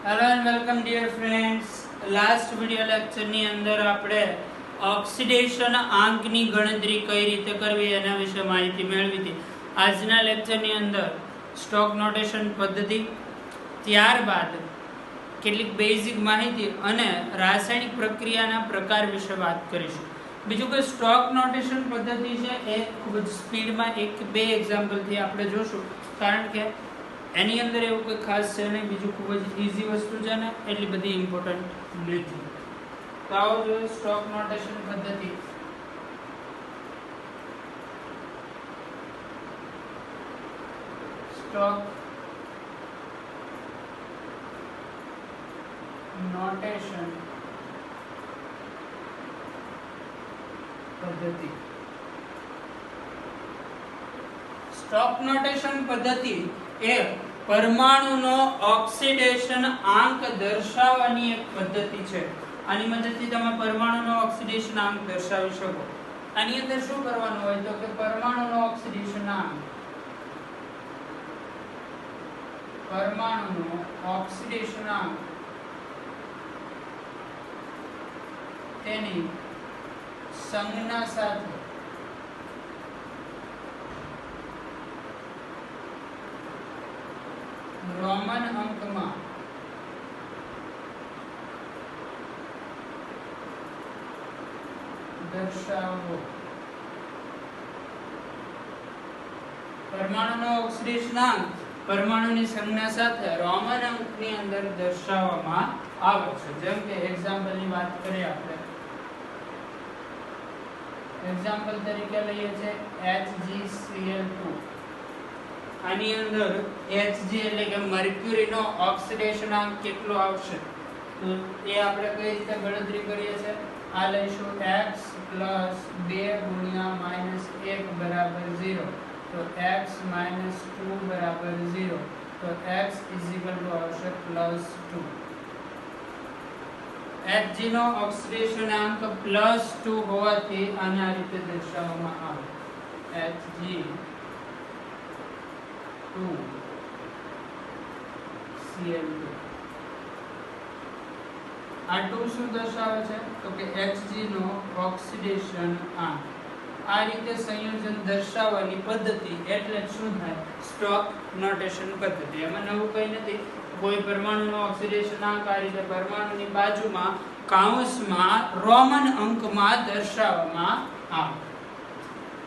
Hello and welcome dear friends. Last video લેક્ચરની અંદર આપણે ઓક્સિડેશન આંકની ગણતરી કઈ રીતે કરવી એના વિશે માહિતી મેળવી હતી. આજના લેક્ચરની અંદર સ્ટોક નોટેશન પદ્ધતિ, ત્યારબાદ કેટલીક બેઝિક માહિતી અને રાસાયણિક પ્રક્રિયાના પ્રકાર વિશે વાત કરીશું. બીજું કે સ્ટોક નોટેશન પદ્ધતિ છે એ ખૂબ જ સ્પીડમાં એક કે બે એક્ઝામ્પલથી આપણે જોશું, કારણ કે એની અંદર એવું કોઈ ખાસ છે નહીં. બીજું ખૂબ જ ઇઝી વસ્તુ છે ને એટલી બધી ઇમ્પોર્ટન્ટ નથી. તો આવો જોઈએ સ્ટોક નોટેશન પદ્ધતિ. સ્ટોક નોટેશન પદ્ધતિ. સ્ટોક નોટેશન પદ્ધતિ એ પરમાણુનો ઓક્સિડેશન આંક દર્શાવવાની એક પદ્ધતિ છે. આની મદદથી તમે પરમાણુનો ઓક્સિડેશન આંક દર્શાવી શકો. આની અંદર શું કરવાનું હોય તો કે પરમાણુનો ઓક્સિડેશન આંક તેની સંજ્ઞા સાથે રોમન અંકમાં દર્શાવવો. પરમાણુનો ઓક્સિડેશનાંક પરમાણુની સંજ્ઞા સાથે રોમન અંકની અંદર દર્શાવવામાં આવે છે. જેમ કે એક્ઝામ્પલની વાત કરીએ આપણે. એક્ઝામ્પલ તરીકે લઈએ છે HgCl2. આની અંદર Hg એટલે કે મર્ક્યુરીનો ઓક્સિડેશનાંક કેટલો આવશે તો એ આપણે કઈ રીતે ગણતરી કરીએ છીએ. આ લઈશું x + 2 * -1 બરાબર 0. તો x - 2 બરાબર 0. તો x આવશે +2. Hg નો ઓક્સિડેશનાંક +2 હોવાથી આને આ રીતે દર્શાવવામાં આવે. Hg2Cl2. આ 2 શું દર્શાવે છે તો કે Hg નો ઓક્સિડેશન આંક. આ રીતે સંયોજન દર્શાવવાની પદ્ધતિ એટલે શું થાય સ્ટોક નોટેશન પદ્ધતિ. એમાં નવું કંઈ નથી. કોઈ પરમાણુનો ઓક્સિડેશન આંક આ રીતે પરમાણુની બાજુમાં કૌંસમાં રોમન અંકમાં દર્શાવવામાં આવે.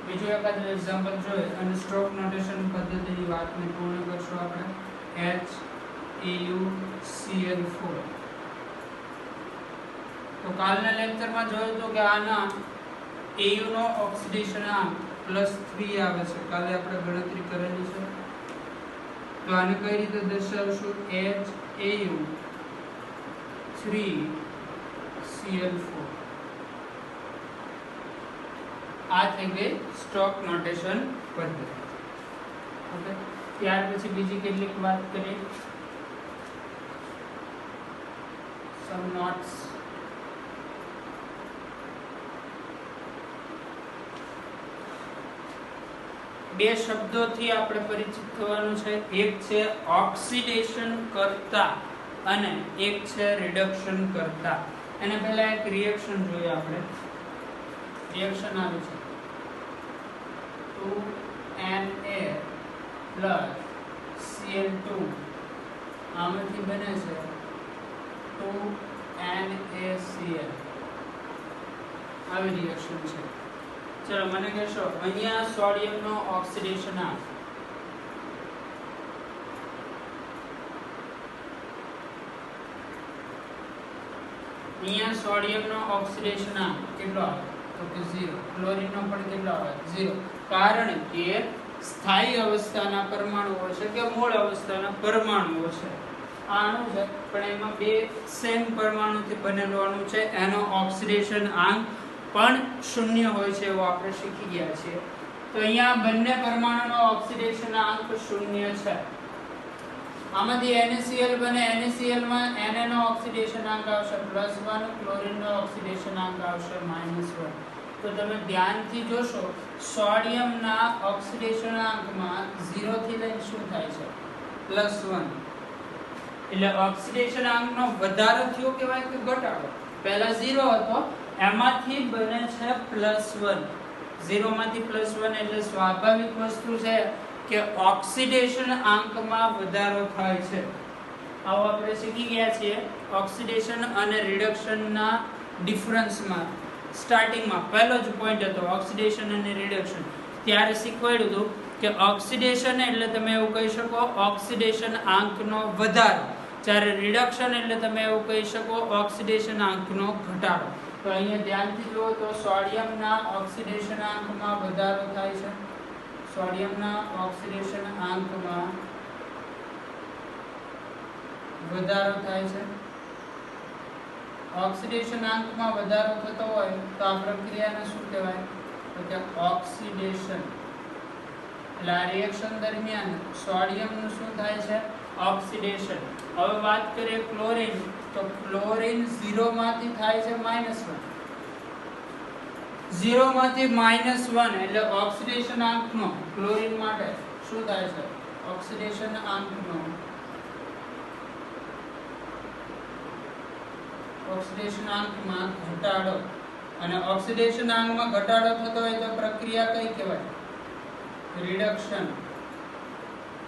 બીજું એકાદ એક્ઝામ્પલ જોઈએ અને સ્ટોક નોટેશન પદ્ધતિની વાતને પૂર્ણ કરશું આપણે. HAuCl4. તો કાલના લેક્ચરમાં જોયું તો કે આના Au નો ઓક્સિડેશનાંક +3 આવે છે. કાલે આપણે ગણતરી કરેલી છે. તો આને કઈ રીતે દર્શાવશું. HAu3Cl4. આ થઈ ગઈ સ્ટોક નોટેશન પદ્ધતિ. ઓકે, ત્યાર પછી બીજી કેટલીક વાત કરીએ. સમ નોટ્સ. બે શબ્દોથી આપણે પરિચિત થવાનું છે. એક છે ઓક્સિડેશન કર્તા અને એક છે રિડક્શન કર્તા. એને પહેલા એક રિએક્શન જોઈએ આપણે. રિએક્શન આવે છે 2Na+Cl2. આમાંથી બને છે 2NaCl. આવી રિએક્શન છે. ચલો મને કહેશો અહીંયા સોડિયમનો ઓક્સિડેશન આંક. અહીંયા સોડિયમનો ઓક્સિડેશન આંક કેટલો આવે તો કે 0. ક્લોરીનનો પણ કેટલો આવે 0. કારણ કે સ્થાયી અવસ્થાના પરમાણુઓ છે કે મૂળ અવસ્થાના પરમાણુઓ છે. આ અણુ છે પણ એમાં બે સેમ પરમાણુથી બનેલું અણુ છે. એનો ઓક્સિડેશન આંક પણ 0 હોય છે એવું આપણે શીખી ગયા છીએ. તો અહીંયા બંને પરમાણુનો ઓક્સિડેશન આંક 0 છે. આમાંથી NaCl બને. NaCl માં Na નો ઓક્સિડેશન આંક આવશે +1, ક્લોરીનનો ઓક્સિડેશન આંક આવશે -1. તો તમે ધ્યાનથી જોશો સોડિયમના ઓક્સિડેશન આંકમાં 0 થી લઈને શું થાય છે +1. એટલે ઓક્સિડેશન આંકનો વધારો થયો કહેવાય કે ઘટાડો? પહેલા 0 હતો, એમાંથી બને છે +1. 0 માંથી +1 એટલે સ્વાભાવિક વસ્તુ છે કે ઓક્સિડેશન આંકમાં વધારો થાય છે. આવો આપણે શીખી ગયા છીએ ઓક્સિડેશન અને રિડક્શનના ડિફરન્સમાં. સ્ટાર્ટિંગમાં પહેલો જ પોઈન્ટ હતો ઓક્સિડેશન અને રિડક્શન. ત્યારે શીખવાડ્યું હતું કે ઓક્સિડેશન એટલે તમે એવું કહી શકો ઓક્સિડેશન આંકનો વધારો, જ્યારે રિડક્શન એટલે તમે એવું કહી શકો ઓક્સિડેશન આંકનો ઘટાડો. તો અહીંયા ધ્યાનથી જુઓ તો સોડિયમના ઓક્સિડેશન આંકમાં વધારો થાય છે. સોડિયમના ઓક્સિડેશન આંકમાં વધારો થાય છે. ઓક્સિડેશન આંકમાં વધારો થતો હોય તો આ પ્રક્રિયાને શું કહેવાય? તો કે ઓક્સિડેશન. એટલે આ રિએક્શન દરમિયાન સોડિયમનું શું થાય છે? ઓક્સિડેશન. હવે વાત કરીએ ક્લોરીન, તો ક્લોરીન 0 માંથી થાય છે -1. 0 માંથી -1 એટલે ઓક્સિડેશન આંકનો ક્લોરીન માટે શું થાય છે? ઓક્સિડેશન આંકનો ઓક્સિડેશન આંકમાં ઘટાડો. અને ઓક્સિડેશન આંકમાં ઘટાડો થતો હોય તો પ્રક્રિયા કઈ કહેવાય? રિડક્શન.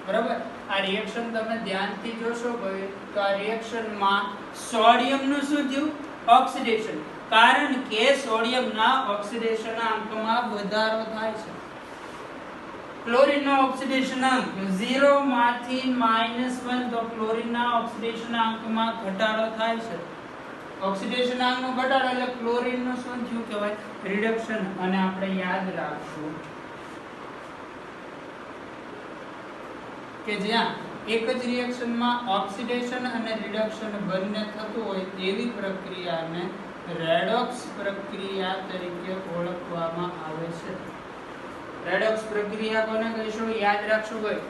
બરાબર. આ રિએક્શન તમે ધ્યાનથી જોશો ભાઈ તો આ રિએક્શનમાં સોડિયમનું શું થયું? ઓક્સિડેશન. કારણ કે સોડિયમના ઓક્સિડેશન આંકમાં વધારો થાય છે. ક્લોરીનનો ઓક્સિડેશન આંક 0 માંથી -1 તો ક્લોરીનના ઓક્સિડેશન આંકમાં ઘટાડો થાય છે. ઓક્સિડેશન આંકનો ઘટાડો એટલે ક્લોરીનનું શું થયું કહેવાય? રિડક્શન. અને આપણે યાદ રાખશું કે જ્યાં એક જ રિએક્શનમાં ઓક્સિડેશન અને રિડક્શન બંને થતું હોય તેવી પ્રક્રિયાને રેડોક્સ પ્રક્રિયા તરીકે ઓળખવામાં આવે છે. રેડોક્સ પ્રક્રિયા કોને કહીશું? યાદ રાખશું ભાઈ.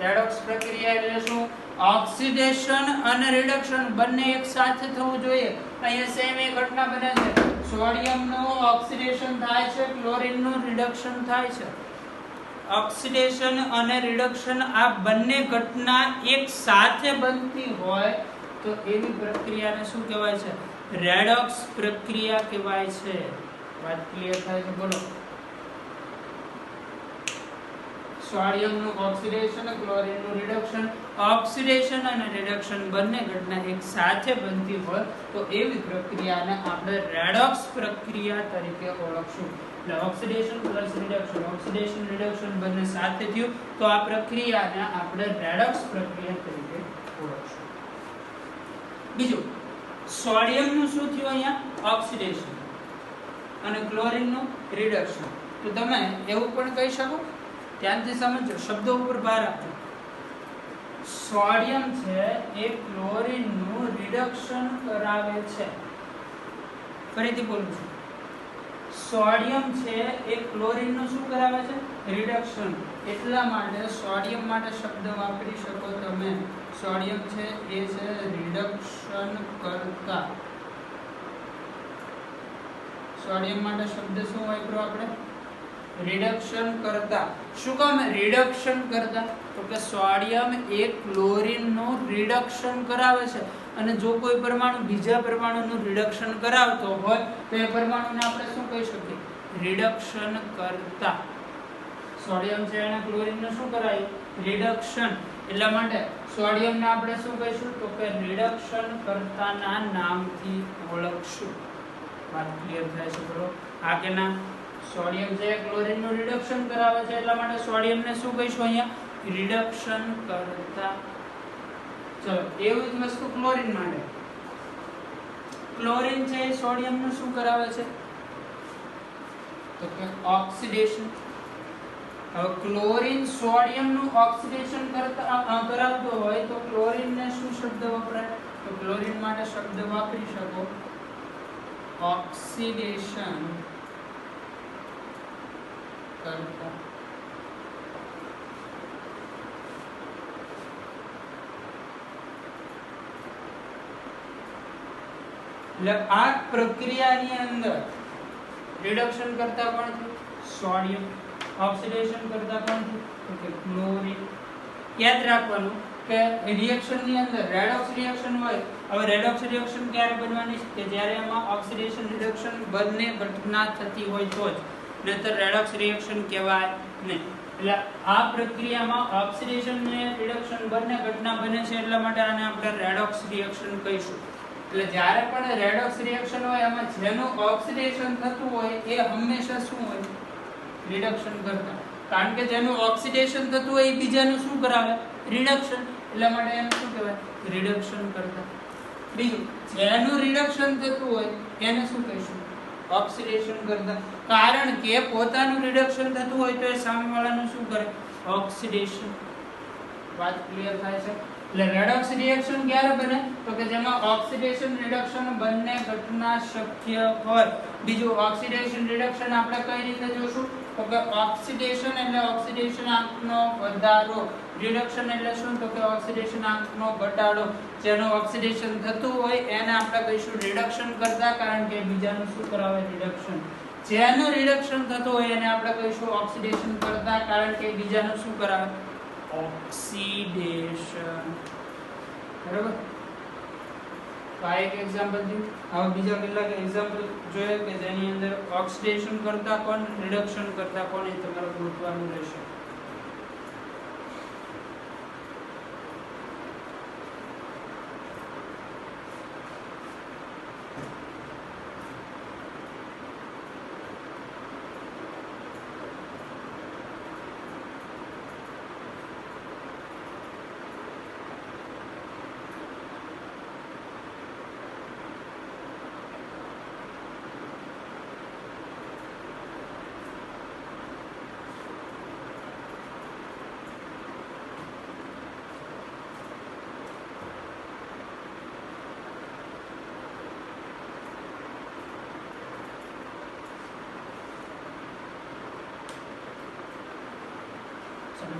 રેડોક્સ પ્રક્રિયા એટલે શું? ઓક્સિડેશન અને રિડક્શન બંને એક સાથે થવું જોઈએ. અહીંયા સેમ એક ઘટના બને છે. સોડિયમનું ઓક્સિડેશન થાય છે, ક્લોરીનનું રિડક્શન થાય છે. ઓક્સિડેશન અને રિડક્શન આ બંને ઘટના એક સાથે બનતી હોય તો એવી પ્રક્રિયાને શું કહેવાય છે? રેડોક્સ પ્રક્રિયા કહેવાય છે. વાત ક્લિયર થાય છે? બોલો. સોડિયમનું ઓક્સિડેશન, ક્લોરીનનું રિડક્શન, ઓક્સિડેશન અને રિડક્શન બંને ઘટના એક સાથે બનતી હોય તો એવી પ્રક્રિયાને આપણે રેડોક્સ પ્રક્રિયા તરીકે ઓળખશું. એટલે oxidation plus reduction, oxidation reduction બંને સાથે થયું તો આ પ્રક્રિયાને આપણે રેડોક્સ પ્રક્રિયા તરીકે ઓળખશું. બીજું, સોડિયમનું શું થયું અહીંયા? ઓક્સિડેશન અને ક્લોરીનનું રિડક્શન. તો તમે એવું પણ કહી શકો, ધ્યાનથી સમજો, શબ્દો ઉપર ભાર આપજો. સોડિયમ છે એ ક્લોરીનનું રિડક્શન કરાવે છે. ફરીથી બોલું છું. સોડિયમ છે એ ક્લોરીનનું શું કરાવે છે? રિડક્શન. એટલા માટે સોડિયમ માટે શબ્દ વાપરી શકો તમે. સોડિયમ છે એ છે રિડક્શન કરતા. સોડિયમ માટે શબ્દ શું વાપર્યો આપણે? રિડક્શન કરતા. શું કામ રિડક્શન કરતા? તો કે સોડિયમ એ ક્લોરીનનું રિડક્શન કરાવે છે અને જો કોઈ પરમાણુ બીજા પરમાણુનું રિડક્શન કરાવતો હોય તો એ પરમાણુને આપણે શું કહી શકીએ? રિડક્શન કરતા. સોડિયમ છે અને ક્લોરીનનું શું કરાય? રિડક્શન. એટલા માટે સોડિયમને આપણે શું કહીશું? તો કે રિડક્શન કરતાના નામથી ઓળખશું. વાત ક્લિયર થાય છે? બરો આ કે ના? સોડિયમ છે ક્લોરીનનું રિડક્શન કરાવે છે એટલા માટે સોડિયમને શું કહીશું અહીંયા? રિડક્શન કરતા. ચલો, એવી જ વસ્તુ ક્લોરીન માટે. ક્લોરીન છે સોડિયમનું શું કરાવે છે? તો કે ઓક્સિડેશન. હવે ક્લોરીન સોડિયમનું ઓક્સિડેશન કરાવતો હોય તો ક્લોરીનને શું શબ્દ વપરાય? તો ક્લોરીન માટે શબ્દ વાપરી શકો ઓક્સિડેશન કરતા. એટલે આ પ્રક્રિયાની અંદર રિડક્શન કરતા કોણ છે? સોડિયમ. ઓક્સિડેશન કરતા કોણ છે? તો કે ક્લોરીન. યાદ રાખવાનું કે રિએક્શન ની અંદર રેડોક્સ રિએક્શન હોય. હવે રેડોક્સ રિએક્શન ક્યારે બનવાની છે કે જ્યારે એમાં ઓક્સિડેશન રિડક્શન બંને ઘટના થતી હોય તો જ, નહીતર રેડોક્સ રિએક્શન કહેવાય નહીં. એટલે આ પ્રક્રિયામાં ઓક્સિડેશન અને રિડક્શન બંને ઘટના બને છે, એટલા માટે આને આપણે રેડોક્સ રિએક્શન કહીશું. એટલે જ્યારે પણ રેડોક્સ રિએક્શન હોય એમાં જેનું ઓક્સિડેશન થતું હોય એ હંમેશા શું હોય? રિડક્શન કરતા. કારણ કે જેનું ઓક્સિડેશન થતું હોય એ બીજાનું શું કરાવે? રિડક્શન. એટલા માટે એને શું કહેવાય? રિડક્શન કરતા. બીજું, જેનું રિડક્શન થતું હોય એને શું કહીશું? ઓક્સિડેશન કરતા. કારણ કે પોતાનું રિડક્શન થતું હોય તો એ સામેવાળાનું શું કરે? ઓક્સિડેશન. વાત ક્લિયર થાય છે? એટલે રેડોક્સ રિએક્શન ક્યારે બને? તો કે જેમાં ઓક્સિડેશન રિડક્શન બંને ઘટના શક્ય હોય. બીજું, ઓક્સિડેશન રિડક્શન આપણે કઈ રીતે જોશું? તો કે ઓક્સિડેશન એટલે ઓક્સિડેશન આંકનો વધારો, રિડક્શન એટલે શું? તો કે ઓક્સિડેશન આંકનો ઘટાડો. જેનું ઓક્સિડેશન થતું હોય એને આપણે કહીશું રિડક્શન કરતા, કારણ કે બીજાનું શું કરાવે? રિડક્શન. જેનું રિડક્શન થતું હોય એને આપણે કહીશું ઓક્સિડેશન કરતા, કારણ કે બીજાનું શું કરાવે? ઓક્સિડેશન. બરાબર? તો આ એક એક્ઝામ્પલ થયું. હવે બીજા કેટલાક એક્ઝામ્પલ જોઈએ કે જેની અંદર ઓક્સિડેશન કરતા કોણ, રિડક્શન કરતા કોણ, એ તમારે ગોતવાનું રહેશે.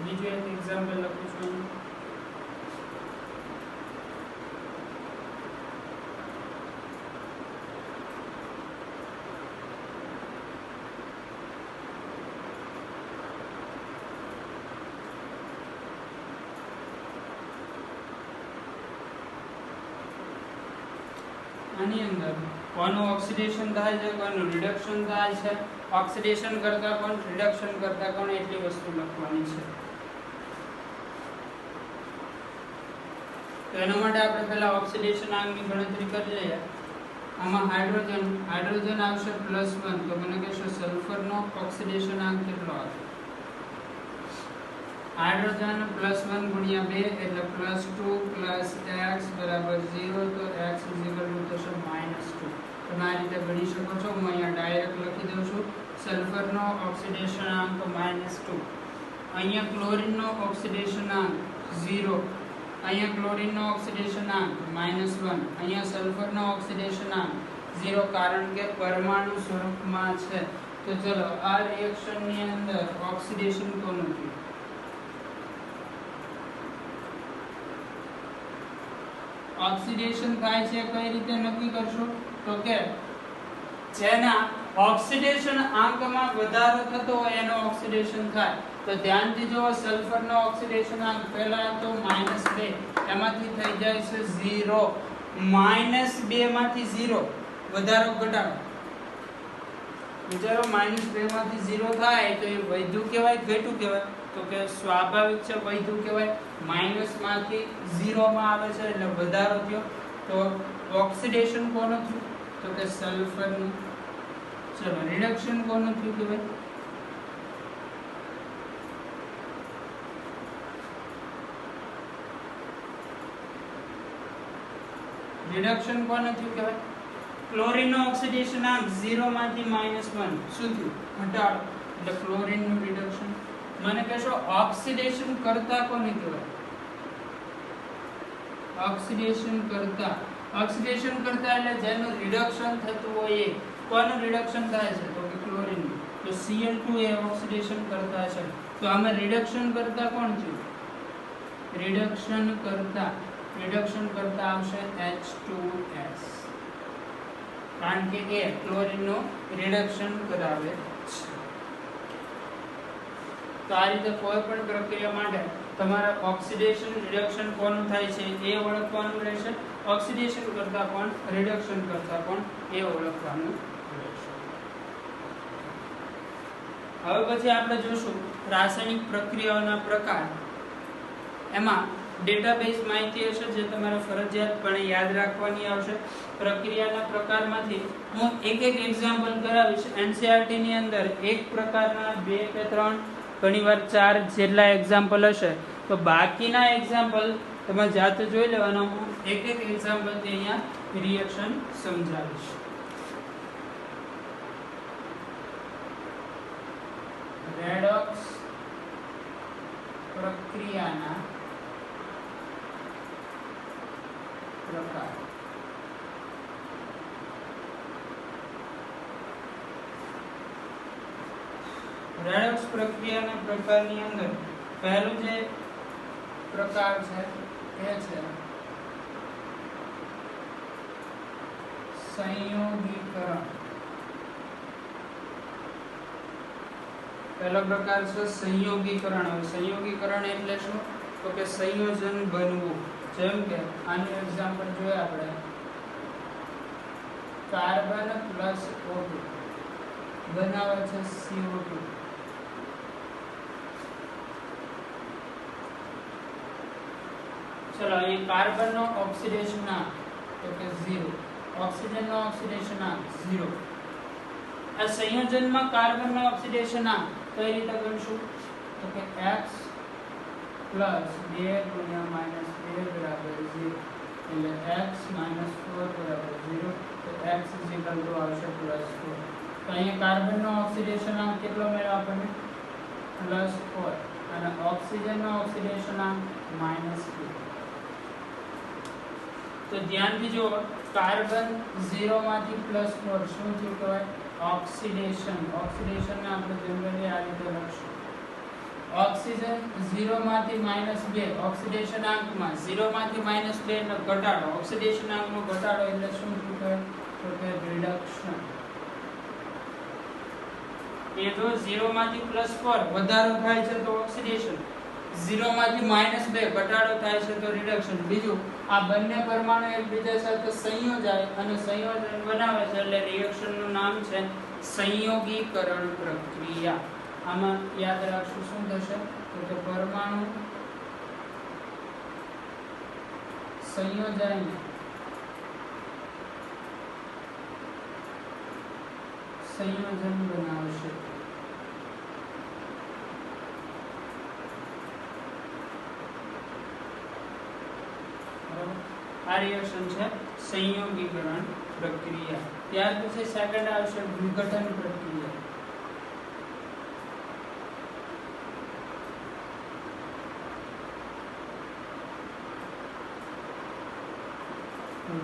બીજું એક એક્ઝામ્પલ લખું છું. આની અંદર કોનું ઓક્સિડેશન થાય છે, કોનું રિડક્શન થાય છે, ઓક્સિડેશન કરતા કોણ, રિડક્શન કરતા કોણ, એટલી વસ્તુ લખવાની છે. તો એના માટે આપણે પહેલા ઓક્સિડેશન આંકની ગણતરી કરી લઈએ. આમાં હાઇડ્રોજન આવશે +1, તો મને કહેશો સલ્ફરનો ઓક્સિડેશન આંક કેટલો આવશે? હાઇડ્રોજન +1 ગુણ્યા 2 એટલે +2 + x બરાબર 0, તો x થશે -2. તમે આ રીતે ગણી શકો છો. હું અહીંયા ડાયરેક્ટ લખી દઉં છું. સલ્ફરનો ઓક્સિડેશન આંક -2, અહીંયા ક્લોરીનનો ઓક્સિડેશન આંક 0, અહીંયા ક્લોરીનનો ઓક્સિડેશન આંક -1, અહીંયા સલ્ફરનો ઓક્સિડેશન આંક 0, કારણ કે પરમાણુ સ્વરૂપમાં છે. તો ચલો આ રિએક્શનની અંદર ઓક્સિડેશન કોનું થયું? ઓક્સિડેશન થાય છે કઈ રીતે નક્કી કરશો? તો કે જેના ઓક્સિડેશન આંકમાં વધારો થતો હોય એનો ઓક્સિડેશન થાય. તો ધ્યાનથી જો સલ્ફરનો ઓક્સિડેશન આંક પહેલા તો -2, એમાંથી થઈ જાય છે 0, -2 માંથી 0 વધારો ઘટાડો. વિચારો -2 માંથી 0 થાય તો એ વધ્યું કહેવાય, ઘટ્યું કહેવાય? તો કે સ્વાભાવિક છે, વધ્યું કહેવાય. માઈનસ માંથી 0 માં આવે છે એટલે વધારો થયો. તો ઓક્સિડેશન કોનું થયું? તો કે સલ્ફરનું. ચલો રિડક્શન કોનું થયું કહેવાય? રિડક્શન કોનું થયું કહેવાય? ક્લોરીનનો ઓક્સિડેશન આંક 0 માંથી -1 શું થયું? ઘટાડો. એટલે ક્લોરીનનું રિડક્શન. મને કહેશો ઓક્સિડેશન કરતા કોને કહેવાય? ઓક્સિડેશન કરતા. ઓક્સિડેશન કરતા એટલે જેનું રિડક્શન થતું હોય એ. કોનું રિડક્શન થાય છે? તો કે ક્લોરીનનું. તો Cl2 એ ઓક્સિડેશન કરતા છે. તો આમાં રિડક્શન કરતા કોણ છે? રિડક્શન કરતા આવશે H2S, કારણ કે એ ક્લોરીનનું રિડક્શન કરાવે છે. તો તો આ રીતે કોઈ પણ પ્રક્રિયા માટે તમારે ઓક્સિડેશન રિડક્શન કોનું થાય છે એ ઓળખવાનું રહેશે, ઓક્સિડેશન કરતા કોણ રિડક્શન કરતા કોણ એ ઓળખવાનું રહેશે. હવે પછી આપણે જોશું રાસાયણિક પ્રક્રિયાઓના પ્રકાર. એમાં ડેટાબેઝ માહિતી હશે જે તમારે ફરજિયાતપણે યાદ રાખવાની આવશે. પ્રક્રિયાના પ્રકારમાંથી હું એક એક્ઝામ્પલ કરાવીશ. એનસીઈઆરટી ની અંદર એક પ્રકારના 2 કે 3 ઘણીવાર 4 જેટલા એક્ઝામ્પલ હશે, તો બાકીના એક્ઝામ્પલ તમે જાતે જોઈ લેવાના. હું એક એક્ઝામ્પલથી અહીંયા રિએક્શન સમજાવીશ. રેડોક્સ પ્રક્રિયાના પ્રકાર. રેડોક્સ પ્રક્રિયાના પ્રકારની અંદર પહેલું જે પ્રકાર છે એ છે સંયોગીકરણ. પહેલો પ્રકાર છે સંયોગીકરણ. હવે સંયોગીકરણ એટલે શું? તો કે સંયોજન બનવું. જેમ કે આનું એક્ઝામ્પલ જોઈએ આપણે, કાર્બન પ્લસ O2 બનાવે છે CO2. ચલો અહીં કાર્બન નો ઓક્સિડેશન તો કે 0, ઓક્સિજન નો ઓક્સિડેશન 0. આ સંયોજનમાં કાર્બન નો ઓક્સિડેશન કઈ રીતે ગણશું? તો કે x પ્લસ 2 ગુણ્યા માઈનસ 2 બરાબર 0, એટલે x માઈનસ 4 બરાબર 0, તો x ઇઝ ઇક્વલ ટુ આવશે પ્લસ 4. તો અહીંયા કાર્બન નો ઓક્સિડેશન કેટલો મળ્યો આપણને? પ્લસ 4, અને ઓક્સિજન નો ઓક્સિડેશન માઈનસ 2. તો ધ્યાનથી જો, કાર્બન 0 માંથી પ્લસ 4 શું થયું કહેવાય? ઓક્સિડેશન. ઓક્સિડેશન ને આપણે જનરલી આ રીતે લખશું. ઓક્સિજન 0 માંથી -2, ઓક્સિડેશન આંકમાં 0 માંથી -2 એટલે ઘટાડો. ઓક્સિડેશન આંકનો ઘટાડો એટલે શું થયું? તો કે રિડક્શન. એ જો 0 માંથી +4 વધારો થાય છે તો ઓક્સિડેશન, 0 માંથી -2 ઘટાડો થાય છે તો રિડક્શન. બીજું, આ બંને પરમાણુ એકબીજા સાથે સંયોજાય અને સંયોજન બનાવે છે એટલે રિએક્શન નું નામ છે સંયોગીકરણ પ્રક્રિયા. આમાં યાદ રાખશું શું થશે? તો કે પરમાણુ સંયોજાઈને સંયોજન બનાવશે. આ રિએક્શન છે સંયોગીકરણ પ્રક્રિયા. ત્યાર પછી સેકન્ડ આવશે વિઘટન પ્રક્રિયા.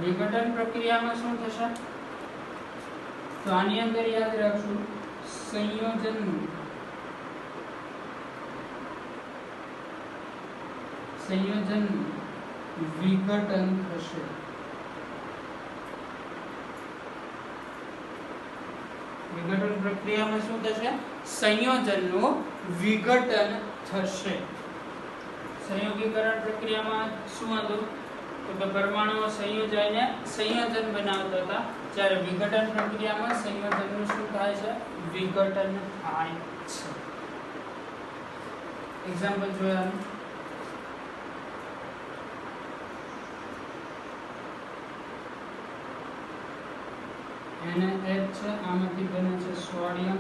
વિઘટન પ્રક્રિયામાં શું થશે? તો આની અંદર યાદ રાખશું સંયોજનનું વિઘટન થશે. વિઘટન પ્રક્રિયામાં શું થશે? સંયોજનનું વિઘટન થશે. સંયોગીકરણ પ્રક્રિયામાં શું હતું? તો કે પરમાણુઓ સંયોજાઈને સંયોજન બનાવતા હતા, જ્યારે વિઘટન પ્રક્રિયામાં સંયોજનનું શું થાય છે? વિઘટન થાય છે. એક્ઝામ્પલ જોયા. NaH છે, આમાંથી બને છે સોડિયમ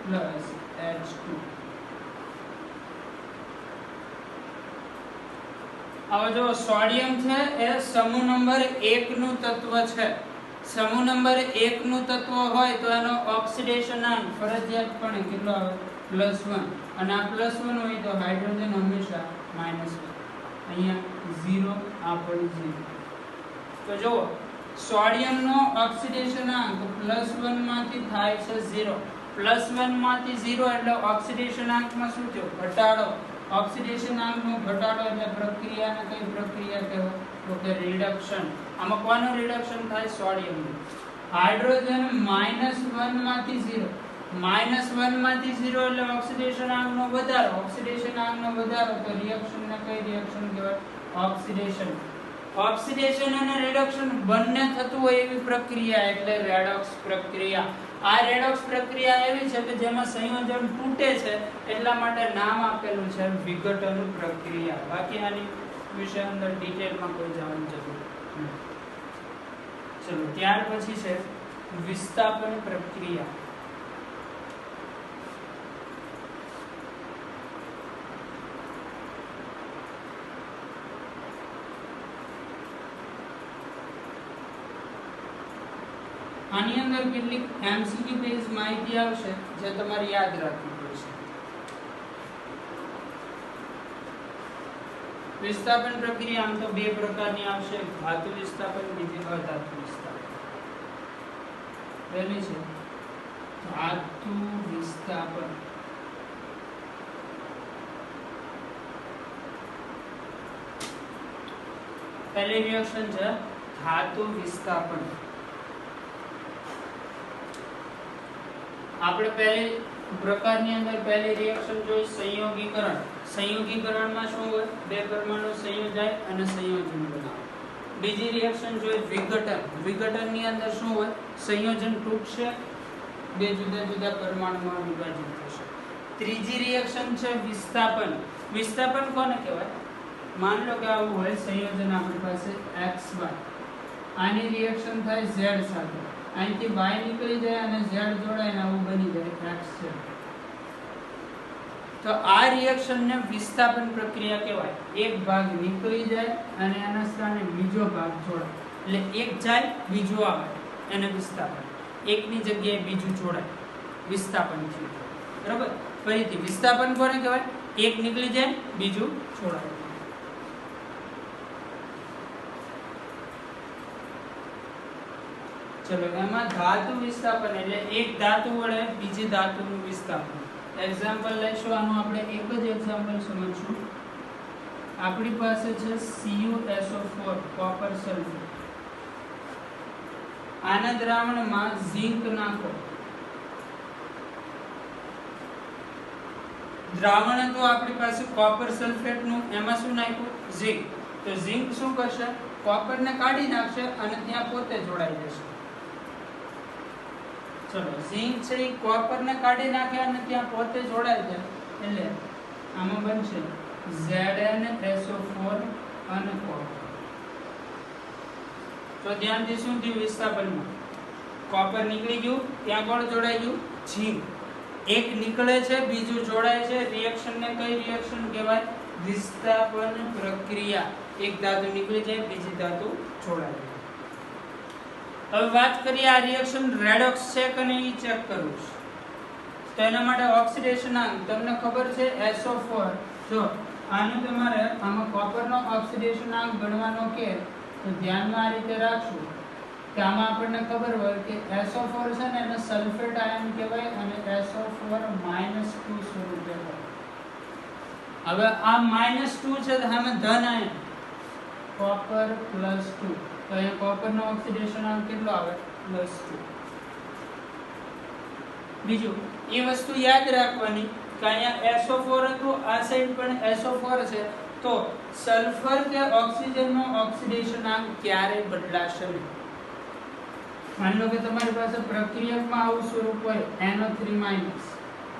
પ્લસ H2. હવે જો સોડિયમ છે એ સમૂહ નંબર 1 નું તત્વ છે. સમૂહ નંબર 1 નું તત્વ હોય તો એનો ઓક્સિડેશન અંક ફરજિયાતપણે કેટલો આવે? +1. અને આ +1 હોય તો હાઇડ્રોજન હંમેશા -1. અહીંયા 0, આ પણ 0. તો જો સોડિયમ નો ઓક્સિડેશન અંક +1 માંથી થાય છે 0. +1 માંથી 0 એટલે ઓક્સિડેશન અંકમાં શું થયો? ઘટાડો. ઓક્સિડેશન અંકનો ઘટાડો એટલે પ્રક્રિયાને કઈ પ્રક્રિયા કહેવાય? તો કે રિડક્શન. આમાં કોનું રિડક્શન થાય? સોડિયમનું. હાઇડ્રોજન -1 માંથી 0. -1 માંથી 0 એટલે ઓક્સિડેશન આંકનો વધારો. ઓક્સિડેશન આંકનો વધારો તો રિએક્શન ને કઈ રિએક્શન કહેવાય? ઓક્સિડેશન. ઓક્સિડેશન અને રિડક્શન બંને થતું હોય એવી પ્રક્રિયા એટલે રેડોક્સ પ્રક્રિયા. આ રેડોક્સ પ્રક્રિયા એવી છે કે જેમાં સંયોજન તૂટે છે એટલા માટે નામ આપેલું છે વિઘટન પ્રક્રિયા. બાકી આની વિશે અંદર ડિટેલમાં કોઈ જવાની જરૂર નથી. ચલો ત્યાર પછી છે વિસ્થાપન પ્રક્રિયા. આની અંદર કેટલીક એમસીક્યુ બેઝ માહિતી આવશે જે તમારે યાદ રાખવી પડશે. વિસ્થાપન પ્રક્રિયા આમ તો બે પ્રકારની આવશે, ધાતુ વિસ્થાપન, બીજી અધાતુ વિસ્થાપન. પહેલી છે ધાતુ વિસ્થાપન. પહેલી રિએક્શન છે ધાતુ વિસ્થાપન. આપણે પહેલી પ્રકારની અંદર પહેલી રિએક્શન જોઈ સંયોગીકરણ. સંયોગીકરણમાં શું હોય? બે પરમાણુ સંયોજાય અને સંયોજન બનાવે. બીજી રિએક્શન જોઈ વિઘટન. વિઘટનની અંદર શું હોય? સંયોજન તૂટશે, બે જુદા જુદા પરમાણુમાં વિભાજિત થશે. ત્રીજી રિએક્શન છે વિસ્થાપન. વિસ્થાપન કોને કહેવાય? માન લો કે આવું હોય સંયોજન આપણી પાસે XY. આની રિએક્શન થાય Z સાથે. અહીંથી y નીકળી જાય અને z જોડાય અને આવું બની જાય x છે. તો આ રિએક્શનને વિસ્થાપન પ્રક્રિયા કહેવાય. એક ભાગ નીકળી જાય અને એના સ્થાને બીજો ભાગ જોડાય. એટલે એક જાય બીજો આવે એને વિસ્થાપન. એકની જગ્યાએ બીજું જોડાય વિસ્થાપન થયું. બરાબર? ફરીથી વિસ્થાપન કોને કહેવાય? એક નીકળી જાય બીજું જોડાય. चलो એમાં ધાતુ વિસ્થાપન એટલે એક ધાતુ વડે બીજી ધાતુનું વિસ્થાપન. એક્ઝામ્પલ લઈશું આનું. આપણે એક જ એક્ઝામ્પલ સમજશું. આપણી પાસે છે CuSO4 કોપર સલ્ફેટ. આના દ્રાવણમાં ઝિંક નાખો. દ્રાવણ હતું આપણી પાસે કોપર સલ્ફેટનું, એમાં શું નાખ્યું? ઝિંક. તો ઝિંક શું કરશે? કોપરને કાઢી નાખશે અને ત્યાં પોતે જોડાઈ જશે. ચલો ઝિંક છે એ કોપરને કાઢી નાખે અને ત્યાં પોતે જોડાય છે એટલે આમાં બનશે ZnSO4 અને કોપર. તો ધ્યાનથી શું થયું? વિસ્થાપનમાં કોપર નીકળી ગયું, ત્યાં કોણ જોડાઈ ગયું? ઝિંક. એક નીકળે છે બીજું જોડાય છે. રિએક્શનને કઈ રિએક્શન કહેવાય? વિસ્થાપન પ્રક્રિયા. એક ધાતુ નીકળી જાય બીજી ધાતુ જોડાય. હવે વાત કરીએ આ રિએક્શન રેડોક્સ છે કે નહીં એ ચેક કરવું છે. તો એના માટે ઓક્સિડેશન આંક તમને ખબર છે SO4. જો આનું તમારે આમાં કોપરનો ઓક્સિડેશન આંક ગણવાનો કે તો ધ્યાનમાં આ રીતે રાખશું કે આમાં આપણને ખબર હોય કે SO4 છે ને એને સલ્ફેટ આયન કહેવાય અને SO4 -2 સ્વરૂપે હોય. હવે આ -2 છે તો આમાં ધન આયન કોપર +2. તો અહીંયા કોપરનો ઓક્સિડેશન આંક કેટલો આવે? +2. બીજું એ વસ્તુ યાદ રાખવાની કે અહીંયા SO4 હતું, આ સાઈડ પણ SO4 છે. તો સલ્ફર કે ઓક્સિજનનો ઓક્સિડેશન આંક ક્યારેય બદલાશે નહીં. માની લો કે તમારી પાસે પ્રક્રિયકમાં આવું સ્વરૂપ હોય NO3-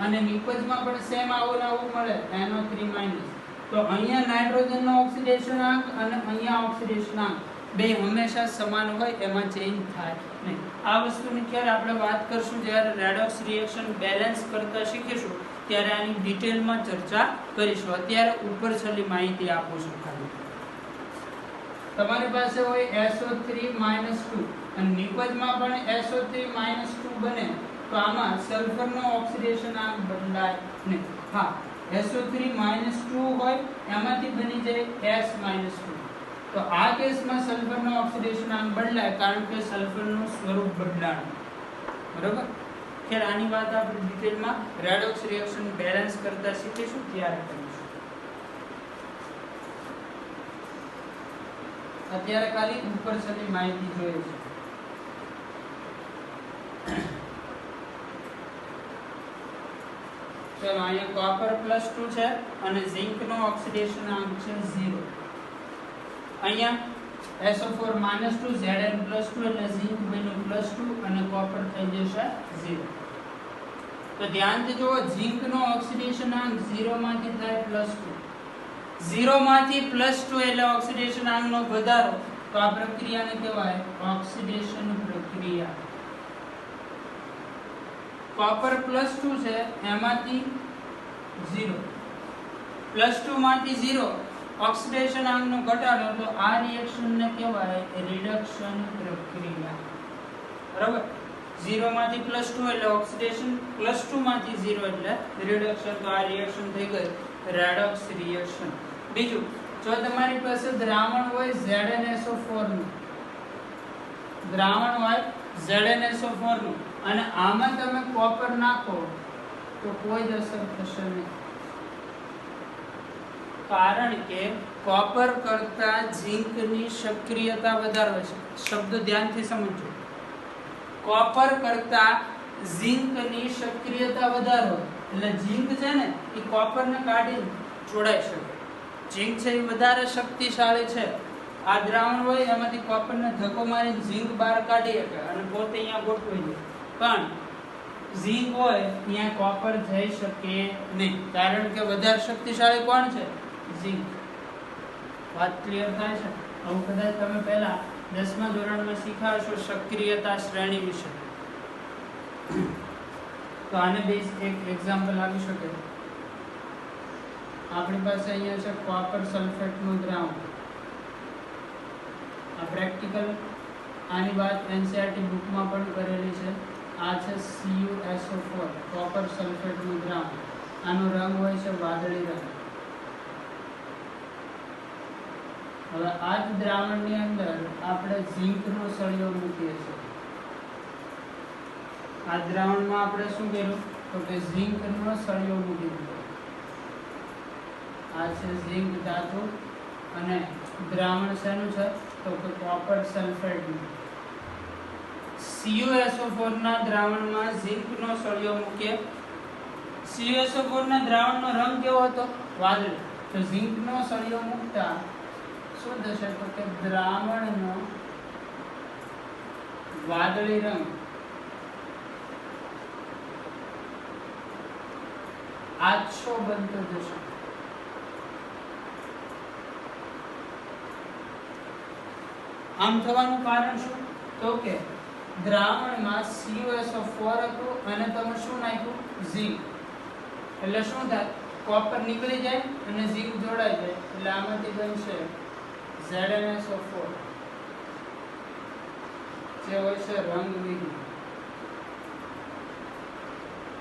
અને નિપજમાં પણ સેમ આવું મળે NO3-. તો અહીંયા નાઇટ્રોજનનો ઓક્સિડેશન આંક અને અહીંયા ઓક્સિડેશન આંક બે હંમેશા સમાન હોય, એમાં ચેન્જ થાય નહીં. આ વસ્તુની ખ્યાલ આપણે વાત કરશું જ્યારે રેડોક્સ રિએક્શન બેલેન્સ કરતા શીખીશું ત્યારે આની ડિટેલમાં ચર્ચા કરીશું. અત્યારે ઉપર છેલ્લી માહિતી આપું છું. ખાલી તમારી પાસે હોય SO3-2 અને નિપજમાં પણ SO3-2 બને તો આમાં સલ્ફરનો ઓક્સિડેશન આંક બદલાય નહીં. હા, SO3-2 હોય એમાંથી બની જાય S-2. તો આ કેસમાં સલ્ફરનો ઓક્સિડેશન આંક બદલાય કારણ કે સલ્ફરનું સ્વરૂપ બદલાણું. બરોબર? ખેર આની વાત આપણે ડિટેલમાં રેડોક્સ રિએક્શન બેલેન્સ કરતા શીખીશું ત્યારે કરીશું. અત્યારે ખાલી ઉપર સુધી માહિતી જોઈએ છે. चलो અહીંયા કોપર +2 છે અને ઝિંક નો ઓક્સિડેશન આંક છે 0. અહીંયા SO4 -2 Zn +2 એટલે ઝિંક બન્યું +2 અને કોપર થઈ જશે 0. તો ધ્યાનથી જુઓ, ઝિંક નો ઓક્સિડેશન આંક 0 માંથી થાય +2. 0 માંથી +2 એટલે ઓક્સિડેશન આંક નો વધારો. તો આ પ્રક્રિયાને કહેવાય ઓક્સિડેશન પ્રક્રિયા. કોપર +2 છે એમાંથી 0 +2 માંથી 0 ઓક્સિડેશન આંકનો ઘટાડો, તો આ રિએક્શન ને કહેવાય રિડક્શન પ્રક્રિયા. બરાબર, 0 માંથી +2 એટલે ઓક્સિડેશન, +2 માંથી 0 એટલે રિડક્શન. તો આ રિએક્શન થઈ ગઈ રેડોક્સ રિએક્શન. બીજું, જો તમારી પાસે દ્રાવણ હોય ZnSO4 નું, દ્રાવણ હોય ZnSO4 નું અને આમાં તમે કોપર નાખો તો કોઈ જ અસર થશે નહીં, કારણ કે કોપર કરતા ઝિંકની સક્રિયતા વધારે છે. શબ્દ ધ્યાનથી સમજો, કોપર કરતા ઝિંકની સક્રિયતા વધારે હોય એટલે ઝિંક છે ને એ કોપરને કાઢી જોડાઈ શકે. ઝિંક છે એ વધારે શક્તિશાળી છે. આ દ્રાવણ હોય એમાંથી કોપરને ધક્કો મારીને ઝિંક બહાર કાઢી શકે અને પોતે અહીંયા ગોઠવાઈ જાય. પણ ઝિંક હોય ત્યાં કોપર જઈ શકે નહીં, કારણ કે વધારે શક્તિશાળી કોણ છે? ઝિંક. વાત ક્લિયર થાય છે? આવું કદાચ તમે પહેલા 10મા ધોરણમાં શીખ્યા હશો સક્રિયતા શ્રેણી વિશે. તો આને બેઝ એક એક્ઝામ્પલ આવી શકે. આપણી પાસે અહીંયા છે કોપર સલ્ફેટનું દ્રાવણ. આ પ્રેક્ટિકલ, આની વાત NCERT બુકમાં પણ કરેલી છે. આ છે CuSO4 કોપર સલ્ફેટનું દ્રાવણ. આનો રંગ હોય છે વાદળી રંગ. હવે આ જ દ્રાવણની અંદર આપણે ઝિંકનો સળિયો મૂકીએ છીએ. આ દ્રાવણમાં આપણે શું કર્યું તો કે ઝિંકનો સળિયો મૂકી દીધો. આ છે ઝિંક ધાતુ અને દ્રાવણ શેનું છે તો કે કોપર સલ્ફેટનું. CuSO4 ના દ્રાવણમાં ઝિંકનો સળિયો મૂકીએ. CuSO4 ના દ્રાવણનો રંગ કેવો હતો? વાદળી. તો ઝિંકનો સળિયો મૂકતા શું થશે તો કે દ્રાવણનો વાદળી રંગ આછો બનતો જશે. આમ થવાનું કારણ શું તો કે દ્રાવણમાં CuSO4 હતું અને તમે શું નાખ્યું? ઝિંક. એટલે શું થાય? કોપર નીકળી જાય અને ઝિંક જોડાઈ જાય એટલે આમાંથી બનશે ZnSO4 જે હોય છે રંગવિહીન.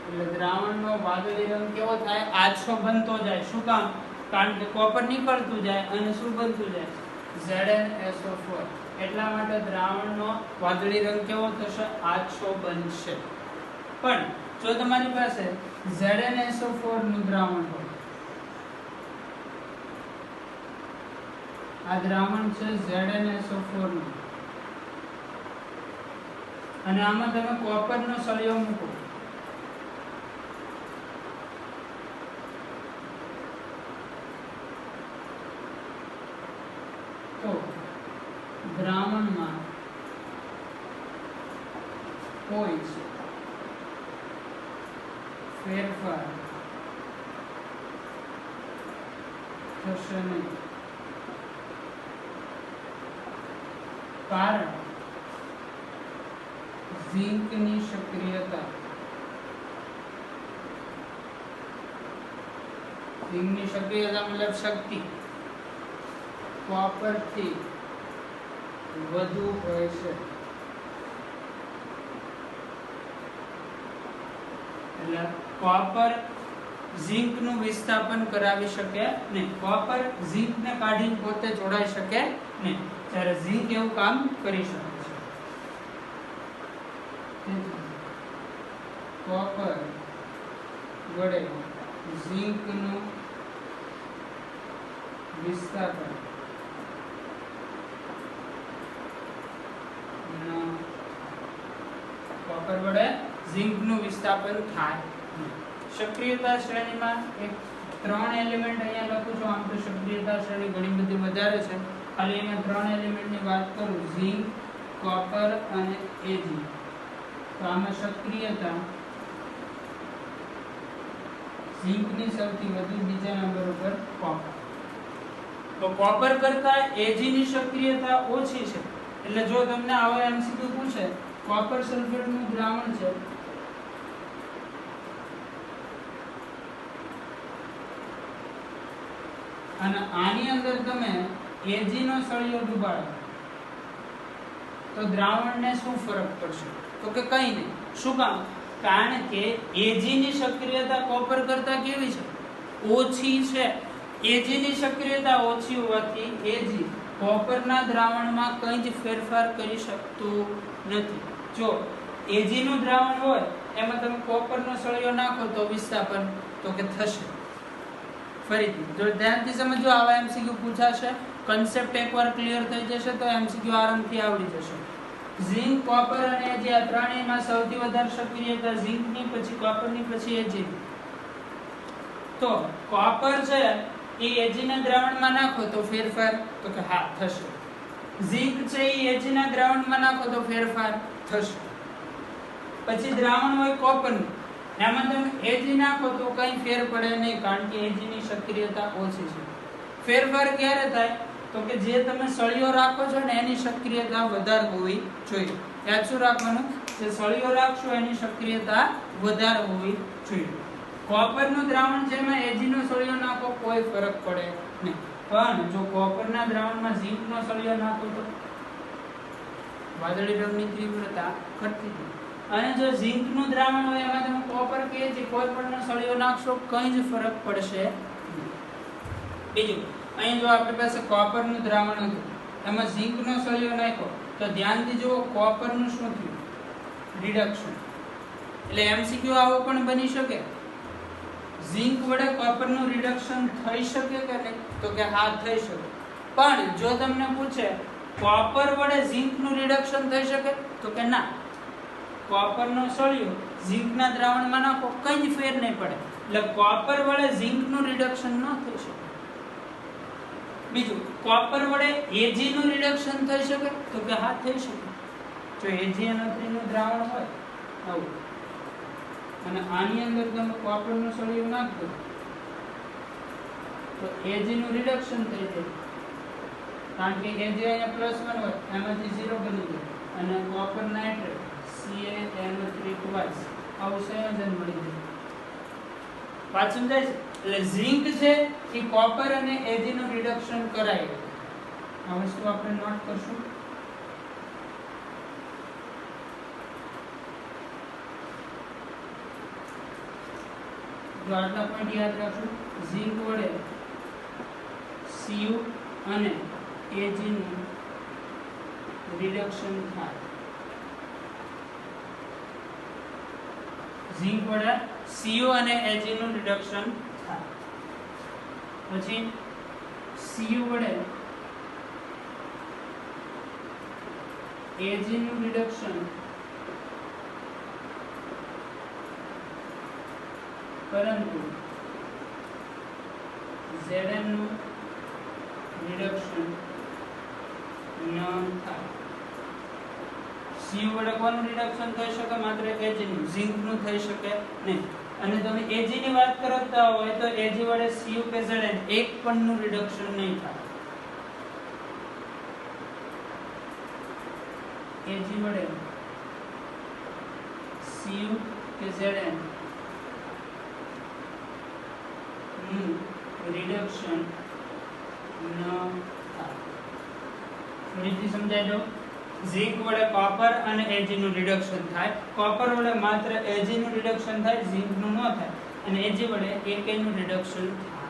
એટલે દ્રાવણનો વાદળી રંગ કેવો થાય? આછો બનતો જાય. શું કામ? કારણ કે કોપર નીકળતું જાય અને શું બનતું જાય? ZnSO4. એટલા માટે દ્રાવણનો વાદળી રંગ કેવો થશે? આછો બનશે. પણ જો તમારી પાસે ZnSO4 નું દ્રાવણ હોય, આ દ્રાવણ છે ZnSO4 નું અને આમાં તમે કોપરનો સળિયો મૂકો તો દ્રાવણમાં કોઈ ફેરફાર થશે નહીં, કારણ ઝિંકની સક્રિયતા, ઝિંકની સક્રિયતા મતલબ શક્તિ કોપર થી વધુ હોય છે. એટલે કોપર ઝિંક નું વિસ્થાપન કરાવી શકે નહીં. કોપર ઝિંક ને કાઢીને પોતે જોડાઈ શકે નહીં, જ્યારે ઝિંક એવું કામ કરી શકે છે. કોપર વડે ઝિંક નું વિસ્થાપન કોપર વડે ઝિંક નું વિસ્થાપન થાય. સક્રિયતા શ્રેણીમાં એક 3 એલિમેન્ટ અહીંયા લખું છું. આમ તો સક્રિયતા શ્રેણી ઘણી બધી વધારે છે, ખાલી અહીંયા 3 એલિમેન્ટની વાત કરું, ઝિંક, કોપર અને Ag. તો આમાં સક્રિયતા ઝિંકની સૌથી વધુ, બીજા નંબર ઉપર કોપર. તો કોપર કરતા Ag ની સક્રિયતા ઓછી છે. એટલે જો તમને આવો એમસીક્યુ પૂછે, કોપર સલ્ફેટનું દ્રાવણ છે, અને આની અંદર તમે Ag નો સળિયો ડુબાડો તો દ્રાવણને શું ફરક પડશે? તો કે કંઈ નહીં. શું કામ? કારણ કે Ag ની સક્રિયતા કોપર કરતા કેવી છે? ઓછી છે. Ag ની સક્રિયતા ઓછી હોવાથી Ag કોપરના દ્રાવણમાં કંઈ જ ફેરફાર કરી શકતું નથી. જો Ag નું દ્રાવણ હોય એમાં તમે કોપરનો સળિયો નાખો તો વિસ્થાપન તો કે થશે. ફરીથી જો ધ્યાનથી સમજો, આવા એમસીક્યુ પૂછાશે, કન્સેપ્ટ એકવાર ક્લિયર થઈ જશે તો એમસીક્યુ આરામથી આવડી જશે. ઝિંક, કોપર અને Ag આ ત્રણેયમાં સૌથી વધારે સક્રિયતા ઝિંકની, પછી કોપરની, પછી Ag. તો કોપર છે એ Ag ના દ્રાવણમાં નાખો તો ફેરફાર તો કે હા થશે. ઝિંક છે એ Ag ના દ્રાવણમાં નાખો તો ફેરફાર થશે. પછી દ્રાવણ હોય કોપરનું, એમાં તમે Ag નાખો તો કંઈ ફેર પડે નહીં, કારણ કે Ag ની સક્રિયતા ઓછી છે. ફેરફાર ક્યારે થાય? તો કે જે તમે સળિયો રાખો છો ને એની સક્રિયતા વધારે હોવી જોઈએ. યાદ શું રાખવાનું? જે સળિયો રાખશો એની સક્રિયતા વધારે હોવી જોઈએ. કોપરનું દ્રાવણ છે એમાં Ag નો સળિયો નાખો કોઈ ફરક પડે નહીં, પણ જો કોપરના દ્રાવણમાં ઝિંકનો સળિયો નાખો તો વાદળી રંગની તીવ્રતા ઘટતી જાય. અને જો ઝિંકનું દ્રાવણ હોય એમાં તમે કોપર કે Ag કોઈ પણનો સળિયો નાખશો કંઈ જ ફરક પડશે નહીં. બીજું, અહીં જો આપણી પાસે કોપરનું દ્રાવણ હતું, એમાં ઝિંકનો સળિયો નાખ્યો તો ધ્યાનથી જુઓ કોપરનું શું થયું? રિડક્શન. એટલે એમસીક્યુ આવો પણ બની શકે, ઝિંક વડે કોપરનું રિડક્શન થઈ શકે કે નહીં? તો કે હા થઈ શકે. પણ જો તમને પૂછે કોપર વડે ઝિંકનું રિડક્શન થઈ શકે? તો કે ના. કોપરનો સળિયો ઝિંકના દ્રાવણમાં નાખો કંઈ જ ફેર નહીં પડે. એટલે કોપર વડે ઝિંકનું રિડક્શન ન થઈ શકે. બીજું, કોપર વડે Ag નું રિડક્શન થઈ શકે? તો કે હા થઈ શકે. જો AgNO3 નું દ્રાવણ હોય આવું, અને આની અંદર તમે કોપરનો સળિયો નાખો તો Ag નું રિડક્શન થઈ જાય, કારણ કે Ag અહીંયા +1 હોય એમાંથી 0 બની જાય, અને કોપર નાઇટ્રેટ CaNO3 twice આવું સંયોજન મળી જાય. વાત સમજાય છે? એટલે ઝિંક છે એ કોપર અને Ag નું રિડક્શન કરાય. આ વસ્તુ આપણે નોટ કરશું. જો આટલા પોઈન્ટ યાદ રાખશું, ઝિંક વડે Cu અને Ag નું રિડક્શન થાય. ઝિંક વડે Cu અને Ag નું રિડક્શન થાય. પછી Cu વડે Ag નું રિડક્શન, પરંતુ Zn નું રિડક્શન ન થાય. Cu વડે કોનું રિડક્શન થઈ શકે? માત્ર Ag નું, ઝિંક નું થઈ શકે નહીં. અને તમે Ag ની વાત કરતા હોય તો Ag વડે Cu કે Zn એક પણ નું રિડક્શન નહીં થાય. Ag વડે Cu કે Zn નું રિડક્શન ન થાય. ફરીથી સમજાઈ દો. ઝિંક વડે કોપર અને Ag નું રિડક્શન થાય. કોપર વડે માત્ર Ag નું રિડક્શન થાય, ઝિંક નું ન થાય. અને Ag વડે AK નું રિડક્શન થાય.